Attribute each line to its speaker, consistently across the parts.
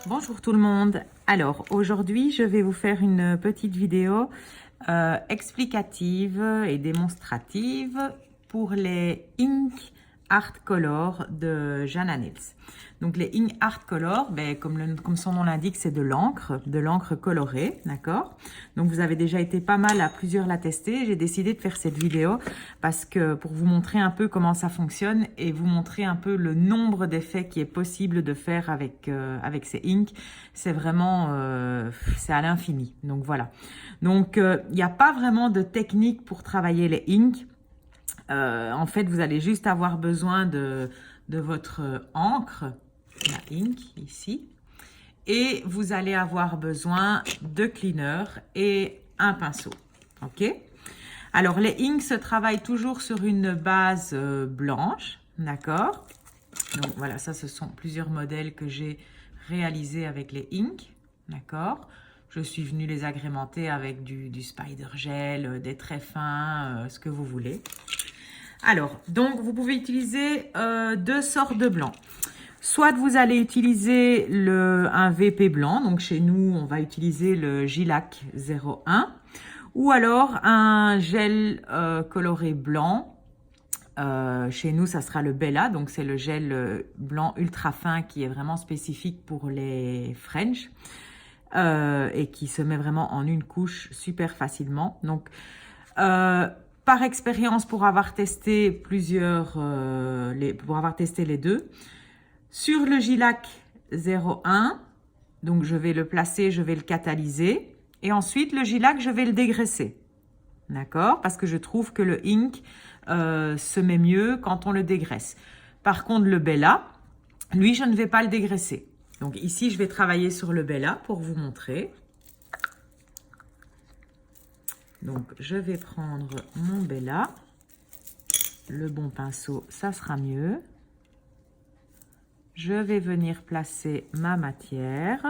Speaker 1: Bonjour tout le monde. Alors aujourd'hui je vais vous faire une petite vidéo explicative et démonstrative pour les Ink Art Color de Jana Nails. Donc les Ink Art Color, comme son nom l'indique, c'est de l'encre colorée, d'accord? Donc vous avez déjà été pas mal à plusieurs la tester. J'ai décidé de faire cette vidéo parce que pour vous montrer un peu comment ça fonctionne et vous montrer un peu le nombre d'effets qui est possible de faire avec ces inks. C'est vraiment c'est à l'infini. Donc voilà. Donc il n'y a pas vraiment de technique pour travailler les inks. En fait, vous allez juste avoir besoin de votre encre, la ink ici, et vous allez avoir besoin de cleaner et un pinceau. Ok? Alors, les inks se travaillent toujours sur une base blanche, d'accord? Donc voilà, ça, ce sont plusieurs modèles que j'ai réalisés avec les inks, d'accord? Je suis venue les agrémenter avec du spider gel, des traits fins, ce que vous voulez. Alors, donc, vous pouvez utiliser deux sortes de blancs. Soit vous allez utiliser un VP blanc. Donc, chez nous, on va utiliser le Gilac 01. Ou alors, un gel coloré blanc. Chez nous, ça sera le Bella. Donc, c'est le gel blanc ultra fin qui est vraiment spécifique pour les French. Et qui se met vraiment en une couche super facilement. Donc, par expérience, pour avoir testé pour avoir testé les deux, sur le Gilac 01, donc je vais le placer, je vais le catalyser, et ensuite le Gilac, je vais le dégraisser, d'accord? Parce que je trouve que le ink se met mieux quand on le dégraisse. Par contre, le Bella, lui, je ne vais pas le dégraisser. Donc ici, je vais travailler sur le Bella pour vous montrer. Donc, je vais prendre mon Bella. Le bon pinceau, ça sera mieux. Je vais venir placer ma matière.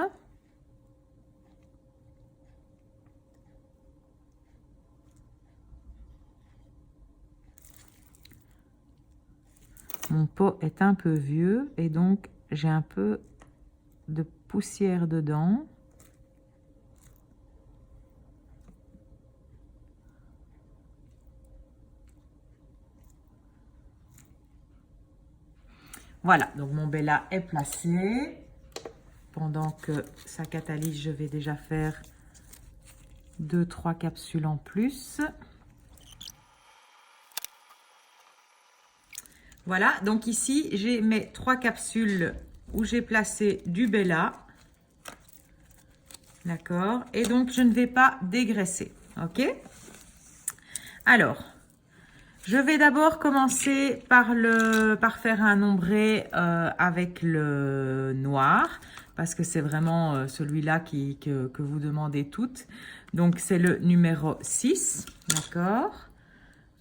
Speaker 1: Mon pot est un peu vieux et donc j'ai un peu de poussière dedans. Voilà, donc mon Bella est placé. Pendant que ça catalyse, je vais déjà faire 2-3 capsules en plus. Voilà, donc ici, j'ai mes 3 capsules où j'ai placé du Bella. D'accord? Et donc, je ne vais pas dégraisser. Ok? Alors, je vais d'abord commencer par faire un ombré avec le noir, parce que c'est vraiment celui-là que vous demandez toutes. Donc, c'est le numéro 6, d'accord?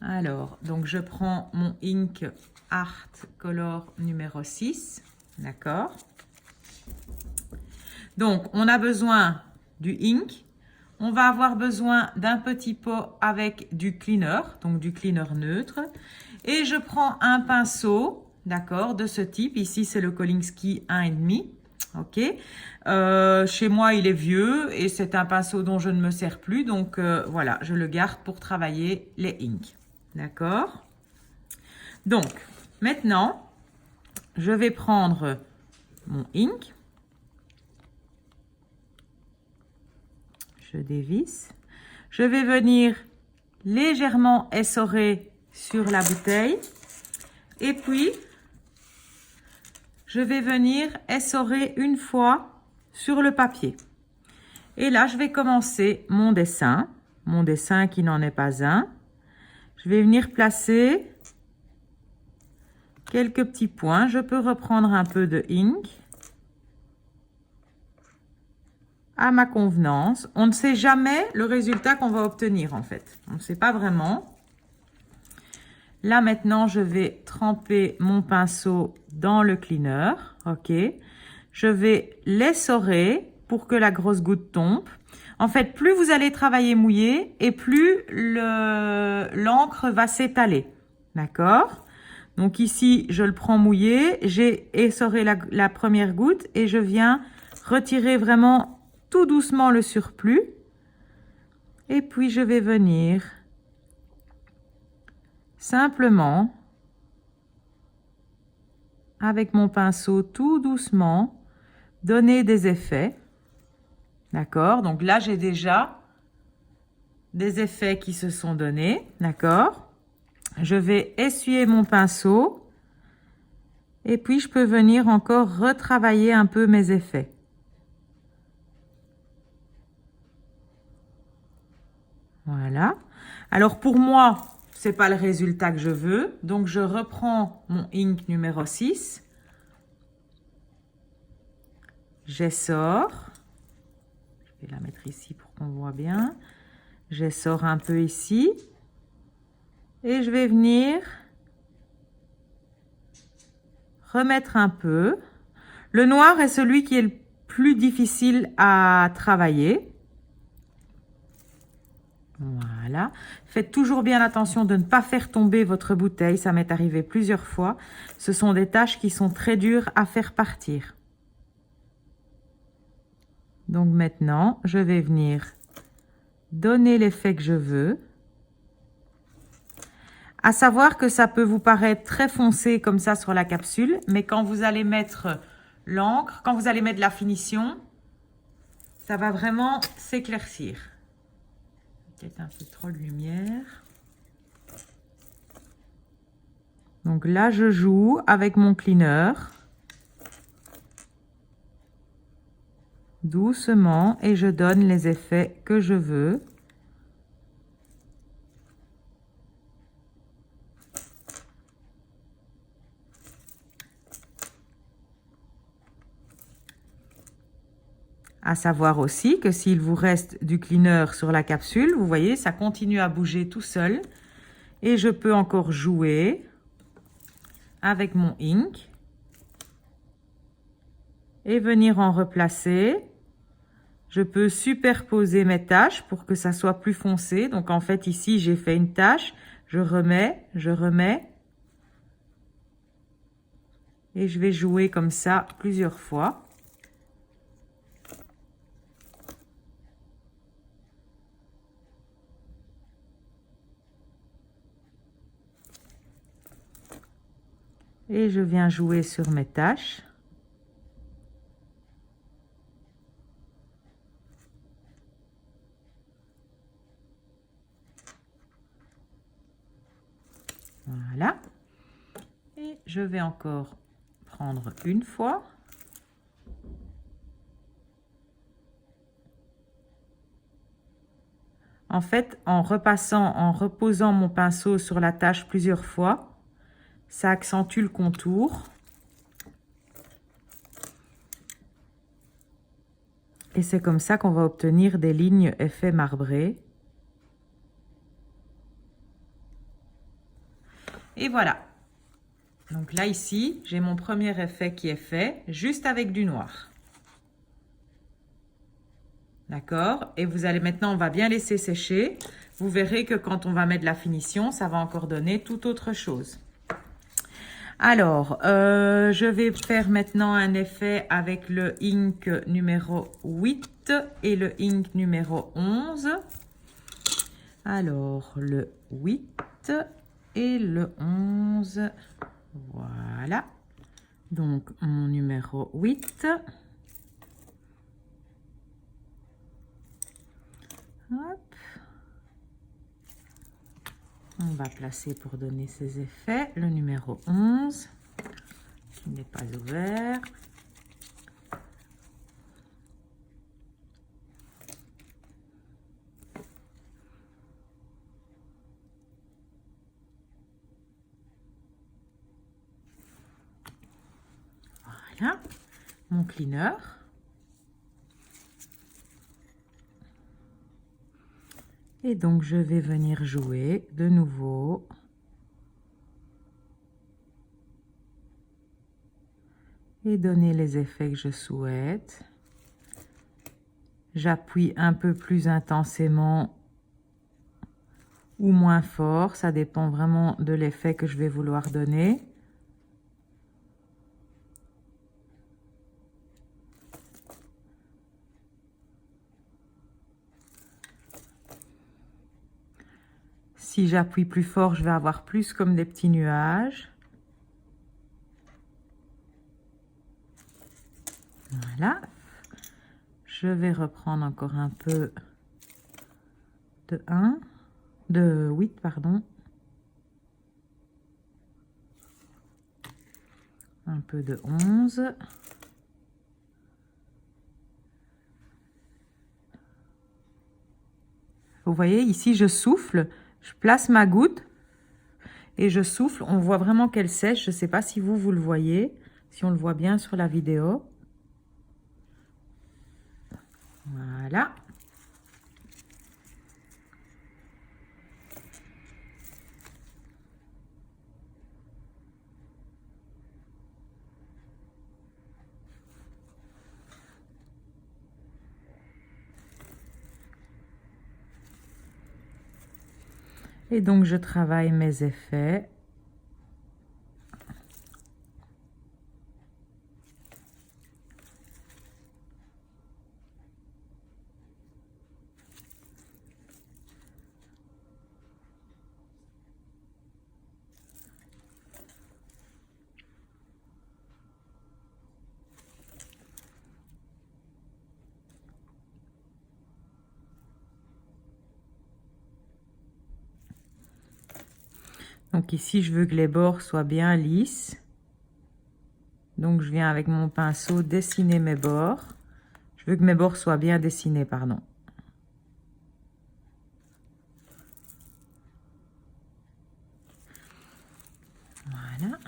Speaker 1: Alors, donc je prends mon Ink Art Color numéro 6, d'accord? Donc, on a besoin du ink. On va avoir besoin d'un petit pot avec du cleaner, donc du cleaner neutre. Et je prends un pinceau, d'accord, de ce type. Ici, c'est le Kolinsky 1,5. Ok. Chez moi, il est vieux et c'est un pinceau dont je ne me sers plus. Donc, voilà, je le garde pour travailler les inks. D'accord? Donc, maintenant, je vais prendre mon ink. Je dévisse. Je vais venir légèrement essorer sur la bouteille. Et puis, je vais venir essorer une fois sur le papier. Et là, je vais commencer mon dessin qui n'en est pas un. Je vais venir placer quelques petits points. Je peux reprendre un peu de ink à ma convenance. On ne sait jamais le résultat qu'on va obtenir en fait. On ne sait pas vraiment. Là maintenant, je vais tremper mon pinceau dans le cleaner. Ok. Je vais l'essorer pour que la grosse goutte tombe. En fait, plus vous allez travailler mouillé et plus l'encre va s'étaler. D'accord? Donc ici, je le prends mouillé. J'ai essoré la première goutte et je viens Retirez vraiment tout doucement le surplus. Et puis, je vais venir simplement, avec mon pinceau, tout doucement, donner des effets. D'accord? Donc là, j'ai déjà des effets qui se sont donnés. D'accord? Je vais essuyer mon pinceau. Et puis, je peux venir encore retravailler un peu mes effets. Voilà. Alors, pour moi, ce n'est pas le résultat que je veux. Donc, je reprends mon ink numéro 6. J'essore. Je vais la mettre ici pour qu'on voit bien. J'essore un peu ici. Et je vais venir remettre un peu. Le noir est celui qui est le plus difficile à travailler. Voilà. Faites toujours bien attention de ne pas faire tomber votre bouteille. Ça m'est arrivé plusieurs fois. Ce sont des tâches qui sont très dures à faire partir. Donc maintenant, je vais venir donner l'effet que je veux. À savoir que ça peut vous paraître très foncé comme ça sur la capsule, mais quand vous allez mettre l'encre, quand vous allez mettre la finition, ça va vraiment s'éclaircir. Peut-être un peu trop de lumière. Donc là, je joue avec mon cleaner. Doucement, et je donne les effets que je veux. À savoir aussi que s'il vous reste du cleaner sur la capsule, vous voyez, ça continue à bouger tout seul. Et je peux encore jouer avec mon ink. Et venir en replacer. Je peux superposer mes taches pour que ça soit plus foncé. Donc en fait, ici, j'ai fait une tache. Je remets, je remets. Et je vais jouer comme ça plusieurs fois. Et je viens jouer sur mes taches. Voilà. Et je vais encore prendre une fois. En fait, en reposant mon pinceau sur la tâche plusieurs fois, ça accentue le contour. Et c'est comme ça qu'on va obtenir des lignes effet marbré. Et voilà. Donc là, ici, j'ai mon premier effet qui est fait, juste avec du noir. D'accord? Et vous allez maintenant, on va bien laisser sécher. Vous verrez que quand on va mettre la finition, ça va encore donner tout autre chose. Alors, je vais faire maintenant un effet avec le ink numéro 8 et le ink numéro 11. Alors, le 8 et le 11. Voilà. Donc, mon numéro 8. Hop. On va placer pour donner ces effets le numéro 11 qui n'est pas ouvert. Voilà, mon cleaner. Et donc, je vais venir jouer de nouveau. Et donner les effets que je souhaite. J'appuie un peu plus intensément ou moins fort. Ça dépend vraiment de l'effet que je vais vouloir donner. Si j'appuie plus fort, je vais avoir plus comme des petits nuages. Voilà. Je vais reprendre encore un peu de 8, pardon. Un peu de 11. Vous voyez, ici, je souffle, je place ma goutte et je souffle. On voit vraiment qu'elle sèche. Je ne sais pas si vous le voyez, si on le voit bien sur la vidéo. Voilà. Et donc, je travaille mes effets. Donc ici, je veux que les bords soient bien lisses. Donc, je viens avec mon pinceau dessiner mes bords. Je veux que mes bords soient bien dessinés, pardon. Voilà.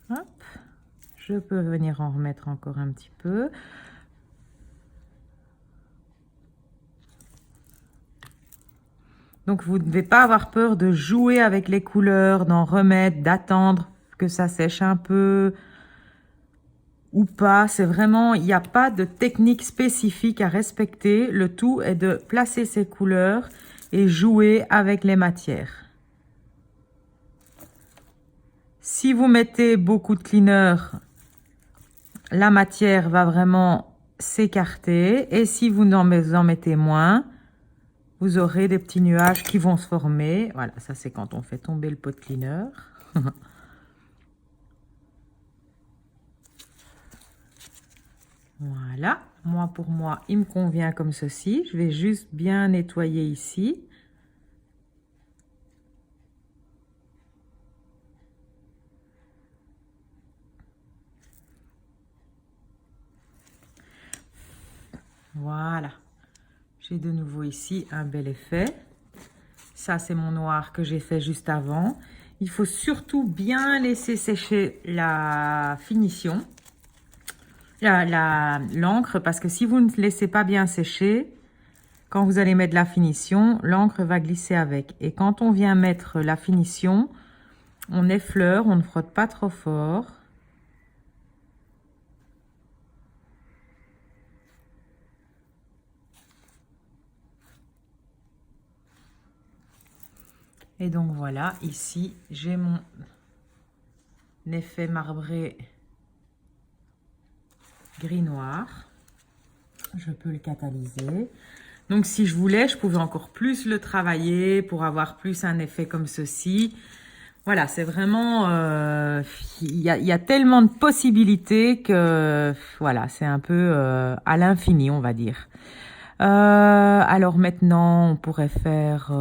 Speaker 1: Hop. Je peux venir en remettre encore un petit peu. Donc, vous ne devez pas avoir peur de jouer avec les couleurs, d'en remettre, d'attendre que ça sèche un peu ou pas. C'est vraiment, il n'y a pas de technique spécifique à respecter. Le tout est de placer ces couleurs et jouer avec les matières. Si vous mettez beaucoup de cleaner, la matière va vraiment s'écarter. Et si vous en mettez moins, vous aurez des petits nuages qui vont se former. Voilà, ça c'est quand on fait tomber le pot de cleaner. Voilà, pour moi, il me convient comme ceci. Je vais juste bien nettoyer ici. Voilà, j'ai de nouveau ici un bel effet. Ça, c'est mon noir que j'ai fait juste avant. Il faut surtout bien laisser sécher la finition, l'encre, parce que si vous ne laissez pas bien sécher, quand vous allez mettre la finition, l'encre va glisser avec. Et quand on vient mettre la finition, on effleure, on ne frotte pas trop fort. Et donc voilà, ici, j'ai mon effet marbré gris-noir. Je peux le catalyser. Donc si je voulais, je pouvais encore plus le travailler pour avoir plus un effet comme ceci. Voilà, c'est vraiment... il y a tellement de possibilités que voilà, c'est un peu à l'infini, on va dire. Alors maintenant, on pourrait faire...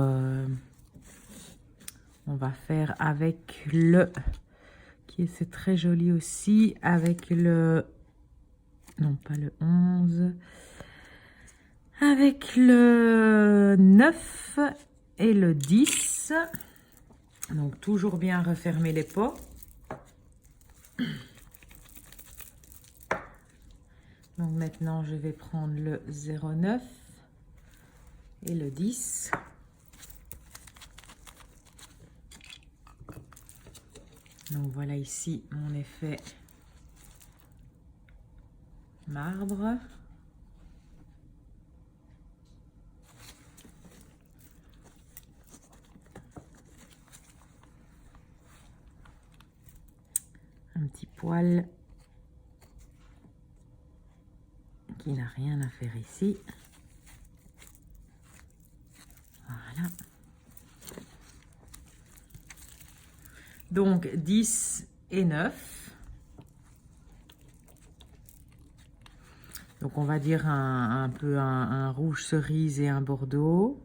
Speaker 1: on va faire avec le... c'est très joli aussi, avec le... Non, pas le 11. Avec le 9 et le 10. Donc, toujours bien refermer les pots. Donc, maintenant, je vais prendre le 09 et le 10. Donc, voilà ici mon effet marbre. Un petit poil qui n'a rien à faire ici. Donc 10 et 9. Donc on va dire un peu un rouge cerise et un bordeaux.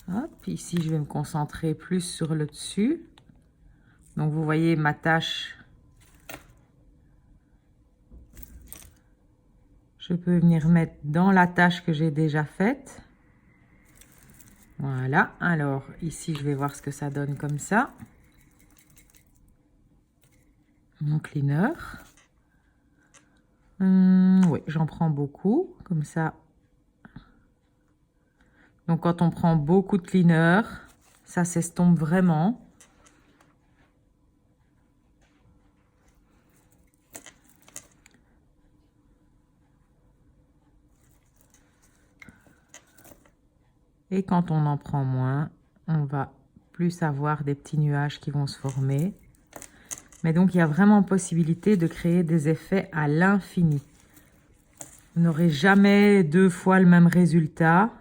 Speaker 1: Hop, ici je vais me concentrer plus sur le dessus. Donc vous voyez ma tache. Je peux venir mettre dans la tache que j'ai déjà faite. Voilà, alors ici je vais voir ce que ça donne comme ça. Mon cleaner. Oui, j'en prends beaucoup, comme ça. Donc quand on prend beaucoup de cleaner, ça s'estompe vraiment. Et quand on en prend moins, on va plus avoir des petits nuages qui vont se former. Mais donc, il y a vraiment possibilité de créer des effets à l'infini. Vous n'aurez jamais 2 fois le même résultat.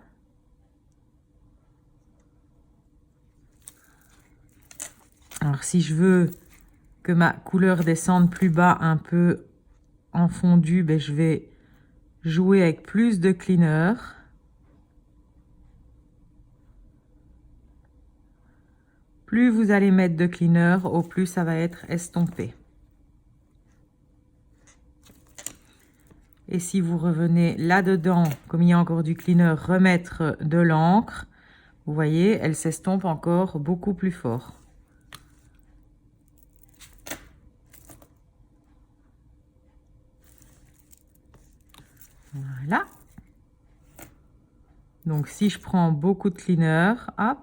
Speaker 1: Alors, si je veux que ma couleur descende plus bas, un peu en fondu, ben, je vais jouer avec plus de cleaner. Plus vous allez mettre de cleaner, au plus ça va être estompé. Et si vous revenez là-dedans, comme il y a encore du cleaner, remettre de l'encre, vous voyez, elle s'estompe encore beaucoup plus fort. Voilà. Donc si je prends beaucoup de cleaner, hop.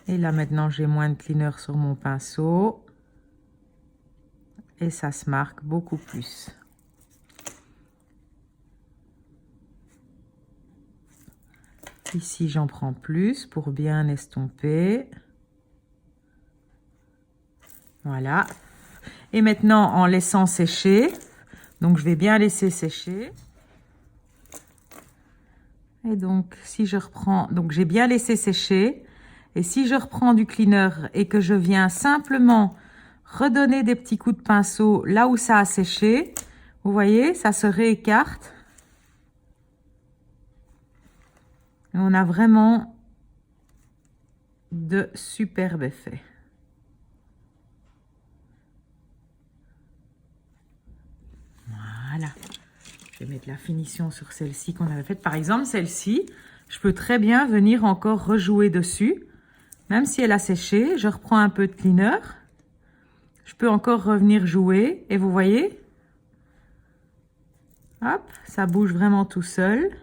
Speaker 1: Et là maintenant j'ai moins de cleaner sur mon pinceau. Et ça se marque beaucoup plus. Ici j'en prends plus pour bien estomper. Voilà. Et maintenant en laissant sécher, donc je vais bien laisser sécher. Et donc si je reprends, donc j'ai bien laissé sécher. Et si je reprends du cleaner et que je viens simplement redonner des petits coups de pinceau là où ça a séché, vous voyez, ça se réécarte. Et on a vraiment de superbes effets. Voilà. Je vais mettre la finition sur celle-ci qu'on avait faite. Par exemple, celle-ci, je peux très bien venir encore rejouer dessus. Même si elle a séché, je reprends un peu de cleaner. Je peux encore revenir jouer. Et vous voyez, hop, ça bouge vraiment tout seul.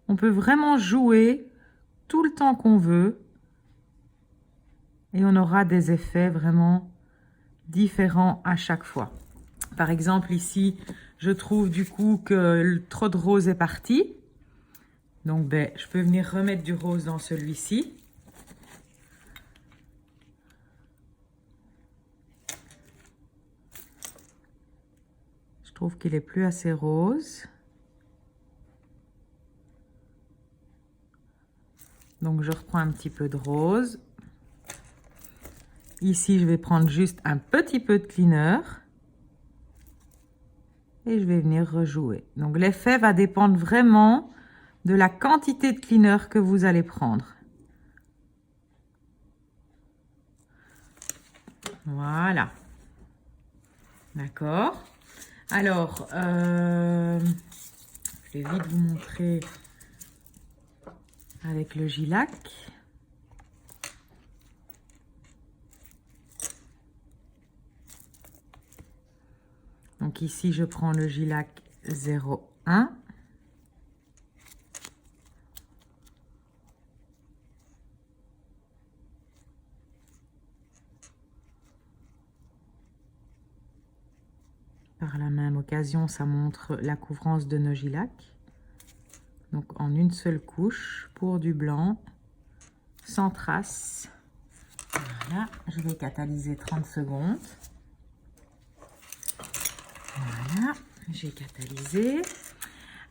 Speaker 1: On peut vraiment jouer tout le temps qu'on veut. Et on aura des effets vraiment différents à chaque fois. Par exemple, ici, je trouve du coup que trop de rose est parti. Donc, ben, je peux venir remettre du rose dans celui-ci. Je trouve qu'il est plus assez rose. Donc, je reprends un petit peu de rose. Ici, je vais prendre juste un petit peu de cleaner. Et je vais venir rejouer. Donc, l'effet va dépendre vraiment de la quantité de cleaner que vous allez prendre. Voilà. D'accord. Alors, je vais vite vous montrer avec le Gilac. Donc ici, je prends le Gilac 01. Par la même même occasion, ça montre la couvrance de nos gilacs. Donc en une seule couche pour du blanc, sans trace. Voilà, je vais catalyser 30 secondes. Voilà, j'ai catalysé.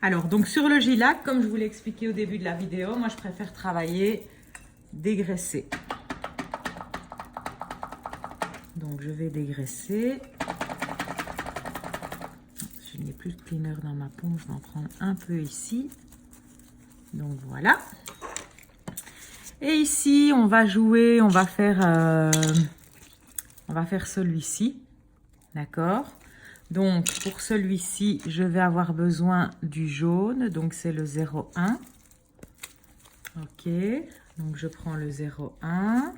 Speaker 1: Alors, donc sur le gilac, comme je vous l'ai expliqué au début de la vidéo, moi je préfère travailler dégraissé. Donc je vais dégraisser. Je n'ai plus de cleaner dans ma pompe, je vais en prendre un peu ici. Donc voilà. Et ici, on va jouer, on va faire celui-ci. D'accord? Donc pour celui-ci, je vais avoir besoin du jaune. Donc c'est le 0,1. Ok. Donc je prends le 0,1.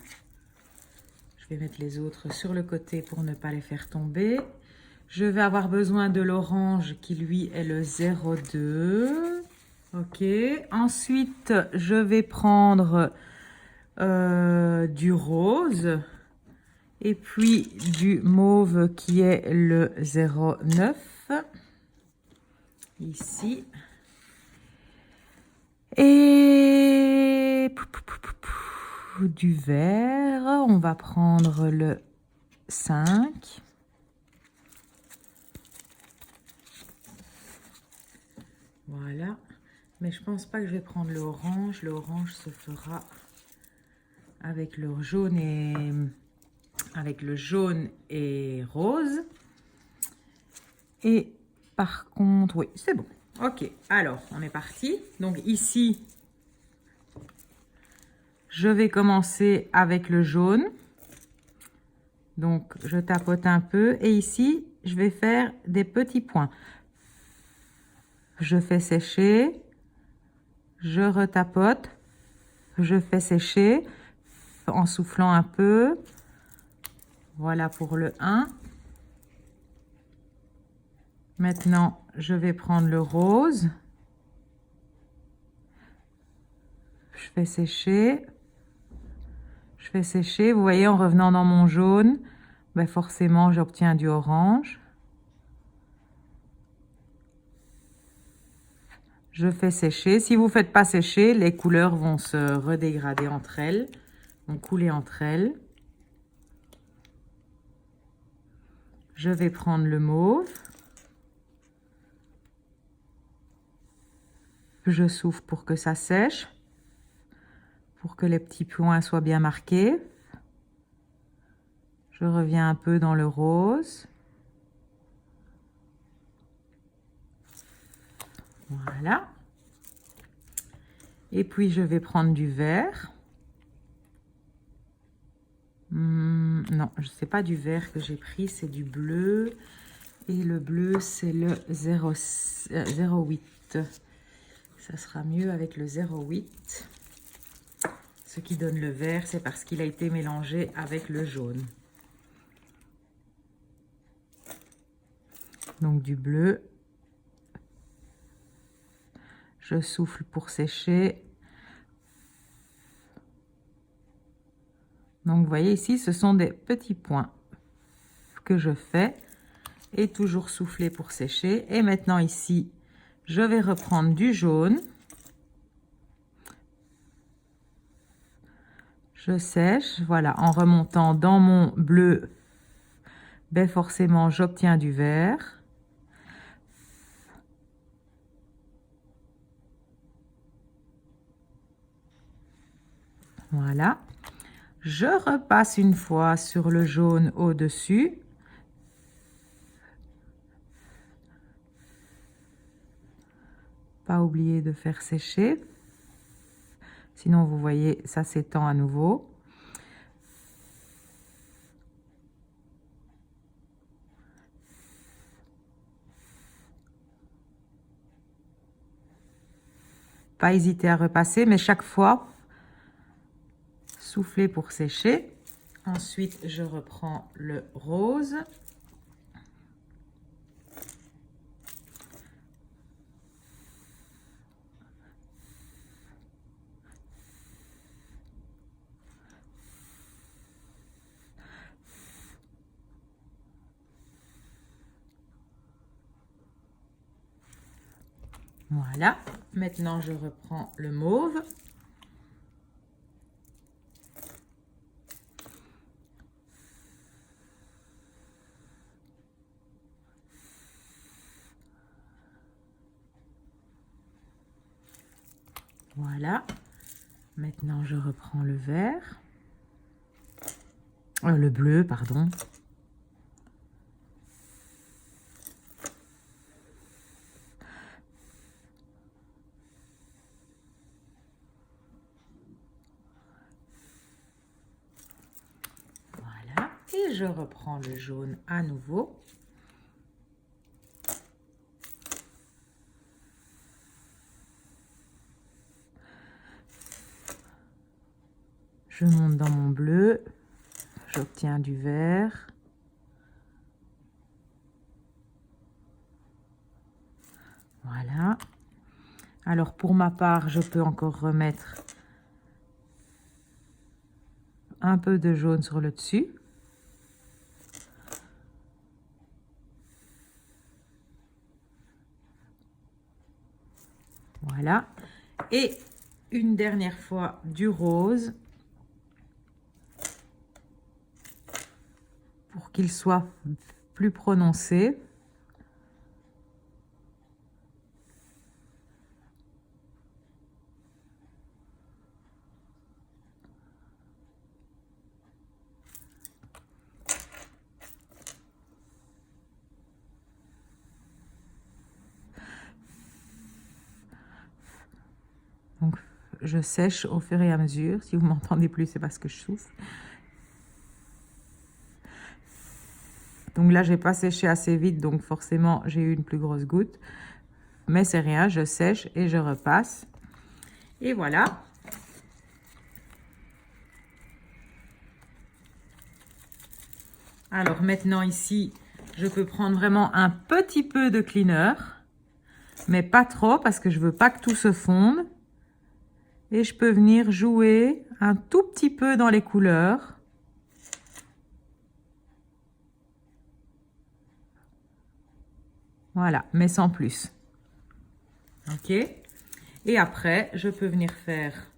Speaker 1: Je vais mettre les autres sur le côté pour ne pas les faire tomber. Je vais avoir besoin de l'orange qui lui est le 0,2. Ok. Ensuite, je vais prendre du rose. Et puis du mauve qui est le 0,9. Ici. Et du vert, on va prendre le 5. Voilà. Mais je pense pas que je vais prendre l'orange. L'orange se fera avec le jaune et rose. Et par contre, oui, c'est bon. Ok, alors on est parti. Donc ici, je vais commencer avec le jaune. Donc je tapote un peu et ici, je vais faire des petits points. Je fais sécher, je retapote, je fais sécher en soufflant un peu. Voilà pour le 1. Maintenant, je vais prendre le rose. Je fais sécher. Je fais sécher. Vous voyez, en revenant dans mon jaune, ben forcément, j'obtiens du orange. Je fais sécher. Si vous ne faites pas sécher, les couleurs vont se redégrader entre elles, vont couler entre elles. Je vais prendre le mauve. Je souffle pour que ça sèche, pour que les petits points soient bien marqués. Je reviens un peu dans le rose. Voilà. Et puis, je vais prendre du vert. Non, je sais pas du vert que j'ai pris, c'est du bleu. Et le bleu, c'est le 0,8. Ça sera mieux avec le 0,8. Ce qui donne le vert, c'est parce qu'il a été mélangé avec le jaune. Donc du bleu. Je souffle pour sécher. Donc vous voyez ici, ce sont des petits points que je fais. Et toujours souffler pour sécher. Et maintenant ici, je vais reprendre du jaune. Je sèche, voilà, en remontant dans mon bleu, ben forcément j'obtiens du vert. Voilà. Je repasse une fois sur le jaune au-dessus. Pas oublier de faire sécher. Sinon, vous voyez, ça s'étend à nouveau. Pas hésiter à repasser, mais chaque fois, souffler pour sécher. Ensuite, je reprends le rose. Voilà. Maintenant, je reprends le mauve. Voilà. Maintenant, je reprends le vert. Le bleu, pardon. Voilà. Et je reprends le jaune à nouveau. Je monte dans mon bleu. J'obtiens du vert. Voilà. Alors, pour ma part, je peux encore remettre un peu de jaune sur le dessus. Voilà. Et une dernière fois du rose pour qu'il soit plus prononcé. Donc, je sèche au fur et à mesure. Si vous m'entendez plus, c'est parce que je souffle. Donc là, j'ai pas séché assez vite, donc forcément, j'ai eu une plus grosse goutte. Mais c'est rien, je sèche et je repasse. Et voilà. Alors maintenant ici, je peux prendre vraiment un petit peu de cleaner, mais pas trop parce que je veux pas que tout se fonde. Et je peux venir jouer un tout petit peu dans les couleurs. Voilà, mais sans plus. Ok. Et après, je peux venir faire...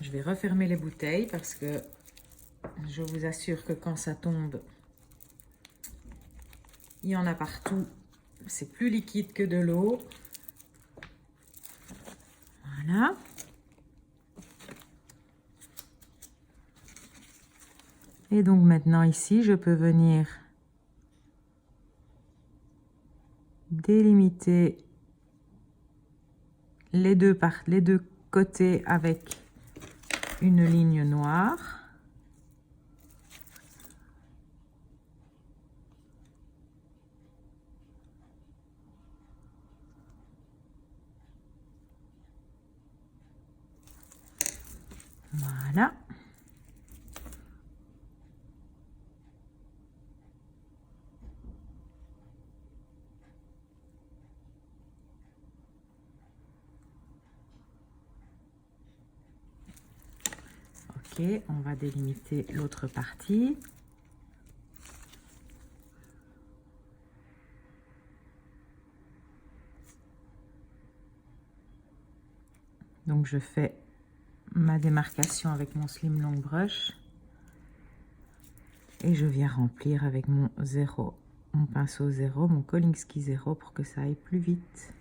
Speaker 1: Je vais refermer les bouteilles parce que je vous assure que quand ça tombe, il y en a partout. C'est plus liquide que de l'eau. Voilà. Et donc maintenant ici, je peux venir délimiter les deux côtés avec une ligne noire. Voilà. Ok, on va délimiter l'autre partie. Donc je fais ma démarcation avec mon Slim Long Brush et je viens remplir avec mon pinceau 0, mon Kolinsky 0 pour que ça aille plus vite.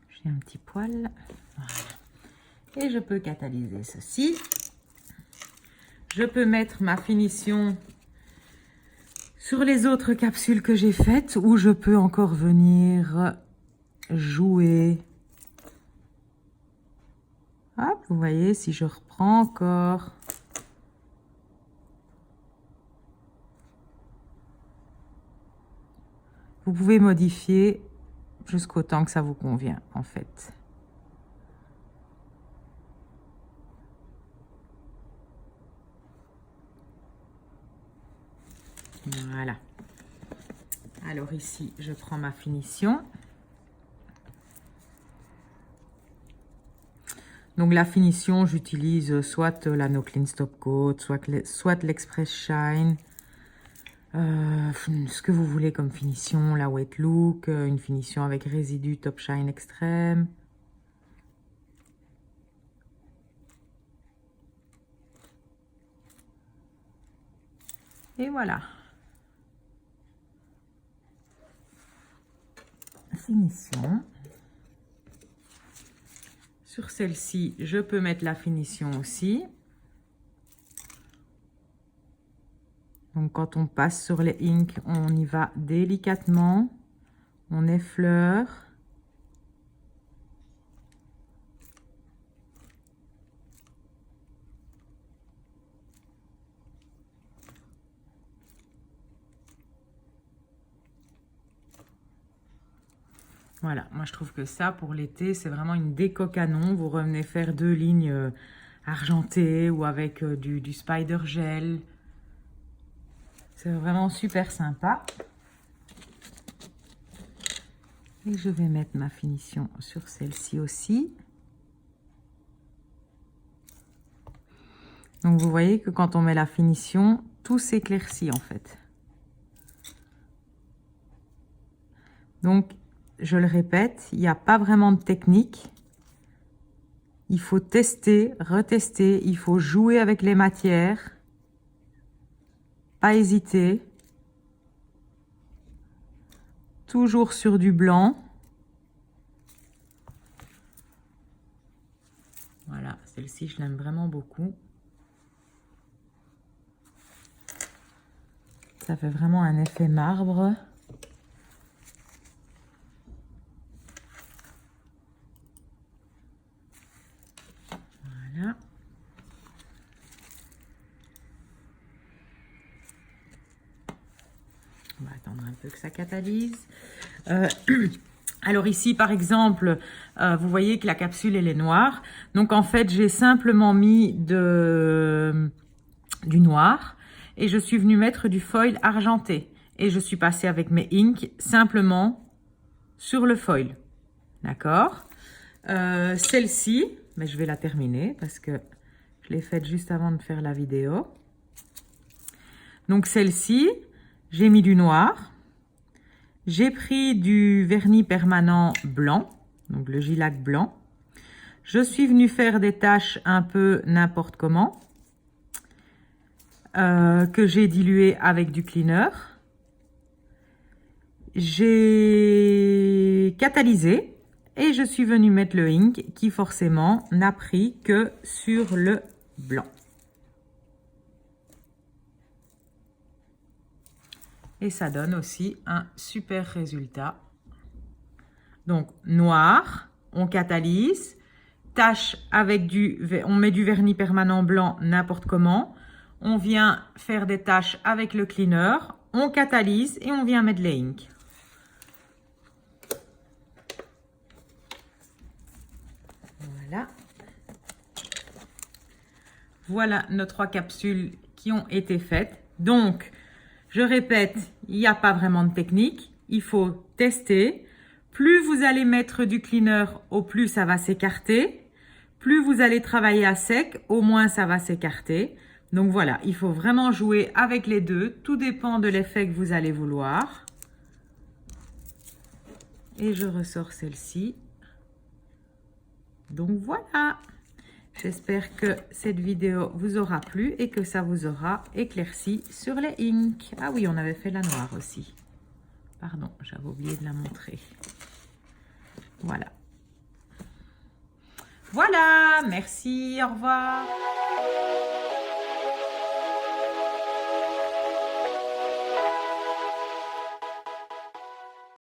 Speaker 1: J'ai un petit poil. Voilà. Et je peux catalyser ceci. Je peux mettre ma finition sur les autres capsules que j'ai faites ou je peux encore venir jouer. Hop, vous voyez, si je reprends encore. Vous pouvez modifier jusqu'au temps que ça vous convient, en fait. Voilà. Alors ici, je prends ma finition. Donc la finition, j'utilise soit la No Clean Stop Coat, soit l'Express Shine. Ce que vous voulez comme finition, la Wet Look, une finition avec résidu Top Shine Extrême. Et voilà. Finition. Sur celle-ci, je peux mettre la finition aussi. Donc, quand on passe sur les inks, on y va délicatement. On effleure. Voilà, moi je trouve que ça, pour l'été, c'est vraiment une déco canon. Vous revenez faire 2 lignes argentées ou avec du spider gel. C'est vraiment super sympa. Et je vais mettre ma finition sur celle-ci aussi. Donc vous voyez que quand on met la finition, tout s'éclaircit en fait. Donc, je le répète, il n'y a pas vraiment de technique. Il faut tester, retester, il faut jouer avec les matières. Pas hésiter. Toujours sur du blanc. Voilà, celle-ci, je l'aime vraiment beaucoup. Ça fait vraiment un effet marbre. Voilà. On va attendre un peu que ça catalyse. Alors ici, par exemple, vous voyez que la capsule, elle est noire. Donc, en fait, j'ai simplement mis du noir et je suis venue mettre du foil argenté. Et je suis passée avec mes inks simplement sur le foil. D'accord? Celle-ci, mais je vais la terminer parce que je l'ai faite juste avant de faire la vidéo. Donc, celle-ci, j'ai mis du noir. J'ai pris du vernis permanent blanc, donc le Gilac blanc. Je suis venue faire des taches un peu n'importe comment, que j'ai dilué avec du cleaner. J'ai catalysé et je suis venue mettre le ink qui forcément n'a pris que sur le blanc. Et ça donne aussi un super résultat. Donc, noir, on catalyse. Tache avec on met du vernis permanent blanc n'importe comment. On vient faire des taches avec le cleaner. On catalyse et on vient mettre les inks. Voilà. Voilà nos 3 capsules qui ont été faites. Donc, je répète, il n'y a pas vraiment de technique. Il faut tester. Plus vous allez mettre du cleaner, au plus ça va s'écarter. Plus vous allez travailler à sec, au moins ça va s'écarter. Donc voilà, il faut vraiment jouer avec les deux. Tout dépend de l'effet que vous allez vouloir. Et je ressors celle-ci. Donc voilà. J'espère que cette vidéo vous aura plu et que ça vous aura éclairci sur les inks. Ah oui, on avait fait la noire aussi. Pardon, j'avais oublié de la montrer. Voilà. Voilà, merci, au revoir.